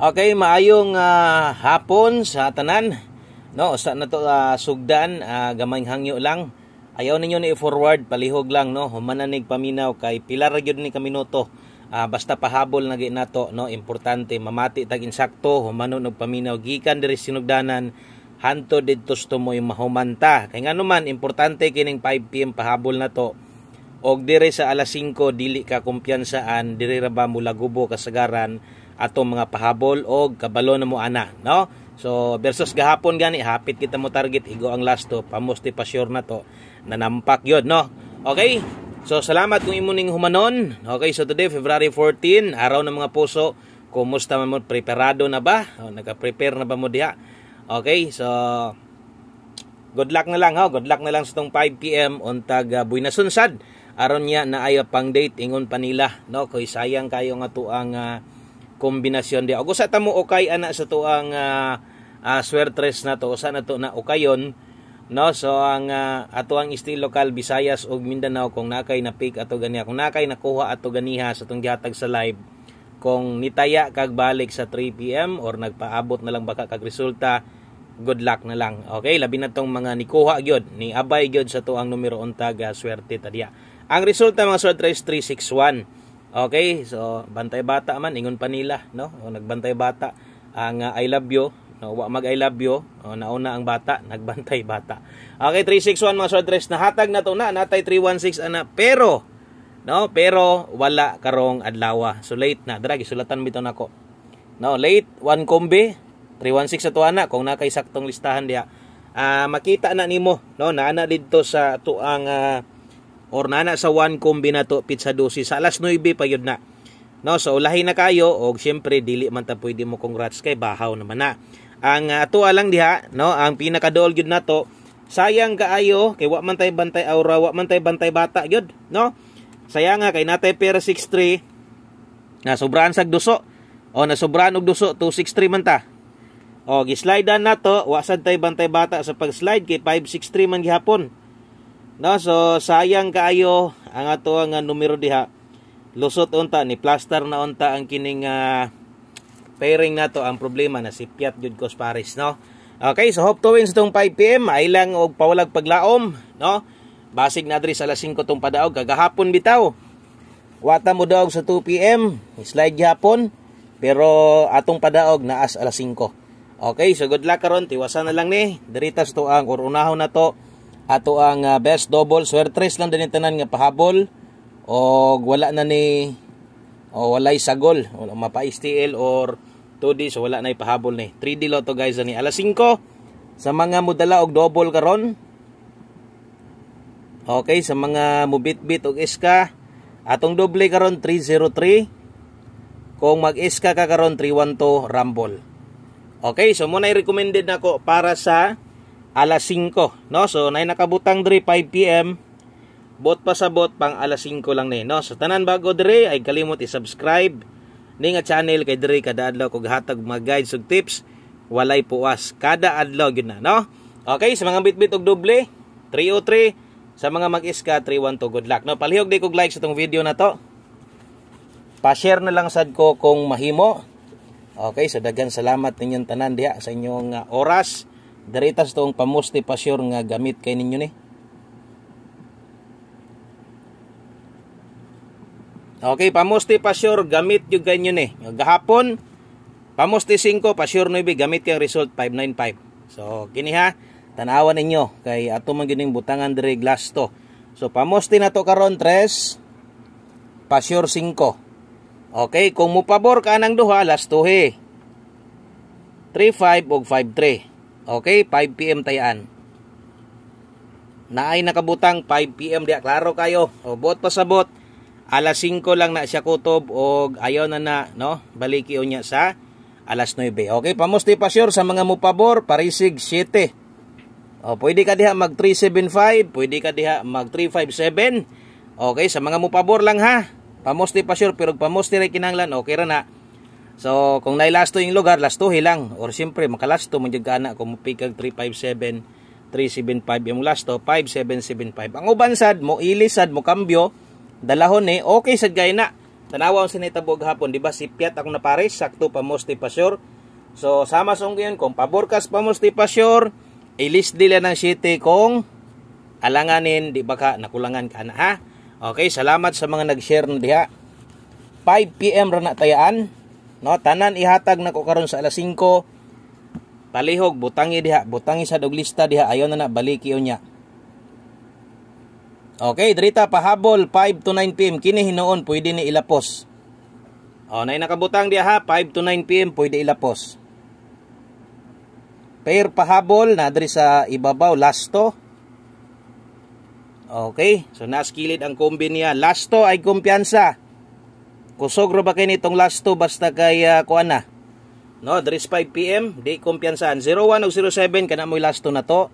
Okay, maayong hapon sa tanan. No, sa nato sugdan gamay hangyo lang. Ayaw ninyo ni i-forward, palihog lang no. Humananig paminaw kay pilar gyud ni ka minuto. Basta pahabol na gi nato no, importante mamati tag insakto humanon og paminaw gikan diri sinugdanan hanto didto mo yung mahumanta. Kay ngano man importante kining 5 PM pahabol na to. Og dire sa alas 5 dili ka kumpiyansaan, dire ra ba mula gubo kasagaran atong mga pahabol og kabalo na mo ana, no? So versus gahapon gani hapit kita mo target igo ang last to, pamusti pa sure na to nanampak yun, no? Okay? So salamat kung imo ning humanon. Okay, so today February 14, araw ng mga puso. Kumusta man mo, preparado na ba? Naka-prepare na ba mo diha? Okay, so good luck na lang ha. Good luck na lang sa tong 5 PM untag buy na sunsad. Aron niya na ay pang date ingon pa nila, no? Kay sayang kayo nga tuang kombinasyon di. Og usa ta mo okay ana sa tuang swertres na to, usa na to na ukayon, no? So ang ato ang estilo lokal Visayas ug Mindanao kung nakay na pick ato ganiya, kung nakay nakuha ato ganiha sa tong gihatag sa live, kung nitaya kag balik sa 3 PM or nagpaabot na lang baka kag resulta, good luck na lang. Okay, labi na tong mga nikuha gyud, ni abay gyud sa tuang numero untag swerte ta diya. Ang resulta mga swertres 361. Okay, so bantay bata man ingon pa nila, no? O nagbantay bata ang I love you, no? Wa mag I love you, o nauna ang bata, nagbantay bata. Okay, 361 mga swertres, nahatag na to na natay 316 ana, pero no, pero wala karong adlaw. So late na, dra gisulatan bitaw nako. No, late one kombe 316 sa to ana kung nakay saktong listahan diha. Makita na nimo, no, naana didto sa tuang or nana sa 1 kombi na to pizza dosis sa alas 9 pa yun na, no? So ulahi na kayo og syempre dili man ta pwede mo congrats kay bahaw naman na ang ato lang diha, no? Ang pinakadool gyud nato, sayang kaayo kay wa man tay bantay aura, wa man tay bantay bata gyud, no? Sayang nga kay natay pera 63 na sobrahan sag duso o na sobrahan og duso 263 man ta. O gislide na to, wa sad tay bantay bata sa pag-slide kay 563 man gihapon. No, so sayang kaayo ang ato ang numero diha. Lusot unta ni plaster na unta ang kining pairing nato. Ang problema na si Piat jud Cos Paris, no. Okay, so hope to win sa tong 5 PM ay lang og pawalag paglaom, no. Basig na diri sa alas 5 tong padaog kagahapon bitaw. Wata mo daog sa 2 PM, slide gihapon, pero atong padaog naas alas 5. Okay, so good luck karon, tiwasan na lang ni. Dirita sa tuang or unahon na to. Ato ang best double swertres lang din tanan nga pahabol og wala na ni o walay sagol, wala mapa-STL or 2D, so wala na ipahabol ni 3D Lotto guys ani alas 5 sa mga mudala og double karon. Okay, sa mga mubit-bit og iska atong doble karon 303, kung mag-iska ka karon 312 rumble. Okay, so muna i-recommended nako para sa alas 5, no? So nay nakabutang diri 5 PM. Bot pa sa bot pang alas 5 lang ni, no? So tanan bago diri ay kalimot i-subscribe ning channel kay diri kada adlaw kog hatag mga guides ug tips walay puwas kada adlaw gyud na, no? Okay, sa mga bitbit og doble 303, sa mga mag-iska 312. Good luck, no? Palihog di kog like sa tong video na to. Pa-share na lang sad ko kung mahimo. Okay, so daghan salamat ninyong tanan diha sa inyong oras. Daritas tong pamusti pa sure nga gamit kay ninyo ni. Okay, pamusti pa sure gamit yung ganyo ni. Gahapon pamusti 5 pa sure 9 gamit kay result 595. So kini ha, tanawan ninyo kay ato man gining butangan diri glass to. So pamusti na to karon 3 pa sure 5. Okay, kung mo pabor ka nang duha last 2 35 ug 53. Okay, 5 PM tayaan. Naay nakabutang 5 PM diya, klaro kayo. O bot pa sa bot. Alas 5 lang na siya kutob og ayaw na no? Baliki unya sa alas 9. Okay, pamusti pa sure sa mga mupabor, parisig 7. O pwede ka diha mag 375, pwede ka diha mag 357. Okay, sa mga mupabor lang ha. Pamusti pa sure pero pamusti ra kinahanglan okay ra na. So, kung nailasto yung lugar, lastuhi lang. Or siyempre, makalasto, manjag ka na. Kung mapikag 357, 375, yung lasto, 5775. Ang ubansad mo, ilisad mo, kambyo, dalahon okay sad gay na. Tanawa ang sinitabog hapon, di ba si Piat akong napares, sakto pamoste pa sure. So sama song ngayon kung pabor kas pamoste pa sure, ilis dila ng city kung alanganin, di ba ka nakulangan ka na ha. Okay, salamat sa mga nag-share na diha. 5 PM ra na tayaan, no? Tanan ihatag na ko karon sa alas 5. Palihog butangi diha, butangi sa doglista diha, ayo na baliki unya. Okay, drita pahabol 5 to 9 PM kini hinuon pwede ni ilapos. Nay nakabutang diha ha, 5 to 9 PM pwede ilapos. Pair pahabol na diri sa ibabaw lasto. Okay, so naskilid ang kombi niya. Lasto ay kumpiyansa. Kusog ro ba kay nitong lasto basta kay kuan na. No, diri 5 PM, di kumpiyansan. 01 ug 07 kana moy lasto na to.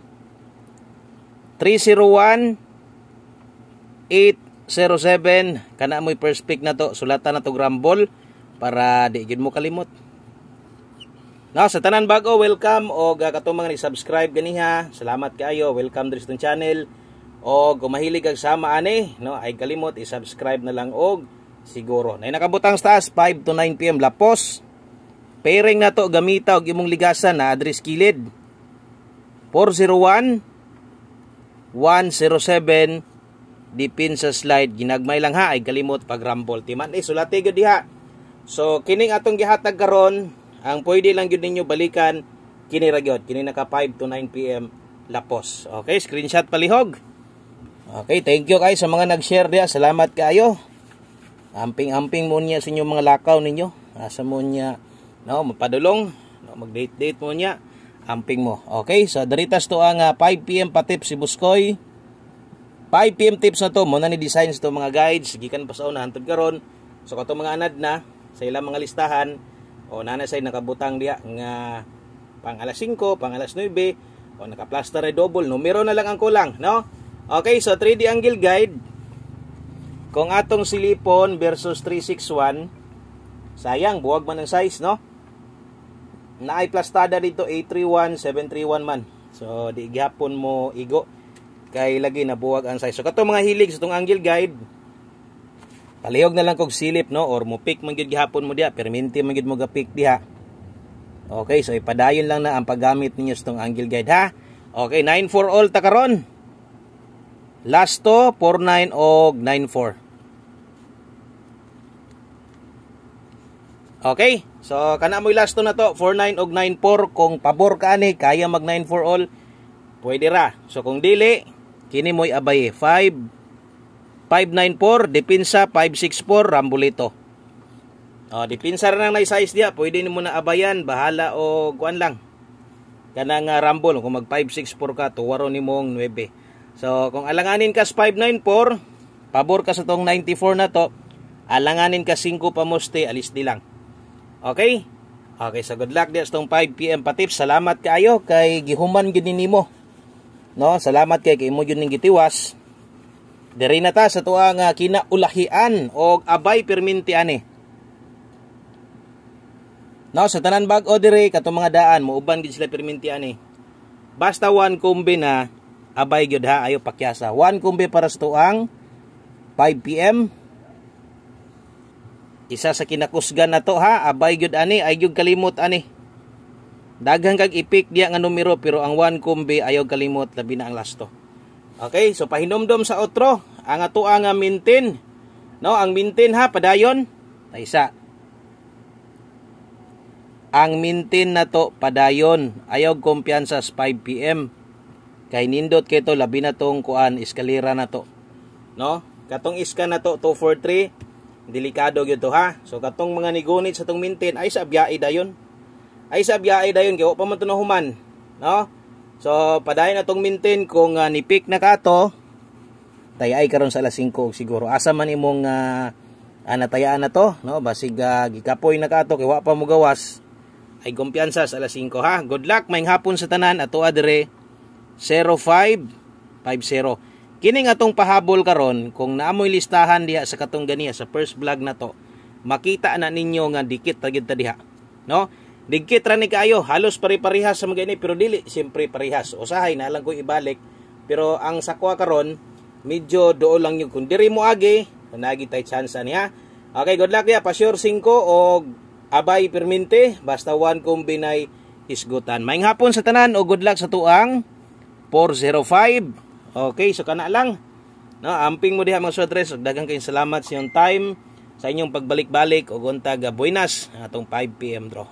301 807 kana moy first pick na to. Sulatan na to grambol para di gid mo kalimot. No, sa tanan bago, welcome og katong mga ni-subscribe ganiha. Salamat kaayo. Welcome diri sa channel. O kung mahilig kag sama ani, no, ay kalimot i-subscribe na lang og siguro. Nay nakabutang sa taas 5 to 9 PM lapos. Pairing na to gamita og imong ligasan na address kilid. 401 107 dipin sa slide ginagmay lang ha, ay kalimot pag rumble timan sulati gyud diha. So kining atong gihatag karon, ang pwede lang gyud ninyo balikan kini ra gyud, kini naka 5 to 9 PM lapos. Okay, screenshot palihog. Okay, thank you guys sa mga nag-share diya. Salamat kaayo. Amping-amping mo niya sa inyong mga lakaw ninyo. Asa mo niya, no, mapadulong, no, mag-date-date mo niya. Amping mo. Okay, so daritas to ang 5 PM pa tips si Buskoy. 5 PM tips na to, mo na ni designs to mga guides. Gikan pa sa una hantod karon. So kato mga anad na sa ilang mga listahan o nana say nakabutang diya nga pang alas 5, pang alas 9 o naka-plaster ay double. Numero na lang ang kulang, no? Okay, so 3D angle guide. Kung atong silipon versus 361, sayang, buwag man ang size, no? Naay plastada dito, 831, 731 man. So, di gihapon mo igo. Kay lagi na buwag ang size. So, katong mga hilig sa itong angle guide, palihog na lang kog silip, no? Or mo pick man gyud gihapon mo diha, perminti man gyud mo ga-pick diha. Okay, so ipadayon lang na ang paggamit ninyo sa itong angle guide, ha? Okay, 9 for all ta karon. Lasto 49 og 94. Okay, so kana mo'y lasto na to 49 og 94. Kung pabor ka ani kaya mag 9 for all, pwede ra. So kung dili, kini mo'y abay 594, dipinsa 564, rambulito. Dipinsa ra nang size dia, pwede nimo na abayan, bahala o kuan lang. Kanang rambol kung mag 564 ka, tuwaro nimong 9. So, kung alanganin ka sa 594, pabor ka sa tong 94 na to, alanganin ka 5 pamoste, alis di lang. Okay? Okay, so good luck sa tong 5 PM pa tips. Salamat kaayo kay gihuman gyud nimo. No, salamat kay imo gyud ning gitiwas. Diri na ta sa tuang kinaulahian og abay perminti ani. No, sa tanan bag-o diri katong mga daan muuban gid sila perminti ani. Basta one kombi na abay gyud ha, ayo pakyasa. 1 kumbi para sa tuang 5 PM. Isa sa kinakusgan na to ha, abay gyud ani, ay gyud kalimot ani. Daghang kag ipik diya nga numero pero ang 1 kumbi ayaw kalimot labi na ang lasto. Okay, so pahinomdom sa outro, ang atuang mintin. No, ang mintin ha padayon. Isa. Ang mintin na to padayon, ayaw kumpiyansa sa 5 PM. Kay nindot kay to labi na tong kuan eskalera na to, no? Katong iska na to 243, delikado gyud to ha. So katong mga nigunit sa tong mintin ay sa biyae dayon, kay wa pa man to human, no? So padayon na tong mintin kung nipik na kato tayay karon sa alas 5 siguro asa man imong natayaan na to, no? Basig gikapoy na kato kay wa pa mo gawas, ay kumpiyansa sa alas 5 ha. Good luck maayong hapon sa tanan. Ato adre 0550. Kining atong pahabol karon, kung naamoy listahan diha sa katong ganiya sa first vlog na to, makita na ninyo nga dikit ta gid ta diha, no? Dikit ra ni kaayo, halos pare-parehas sa mga ini pero dili siyempre parehas. Usahay na lang ko ibalik, pero ang sakwa karon medyo dool lang yung kung diri mo agi, nagi tay chance niya. Okay, good luck ya. Pasyor 5 o abay perminte. Basta 1 kombinay isgutan. Maayong hapon sa tanan o good luck sa tuang 405. Okay, so kana lang. No, amping mo diha mga swadres. Daghang kayong salamat sa inyong time, sa inyong pagbalik-balik o untag buenas atong 5 PM draw.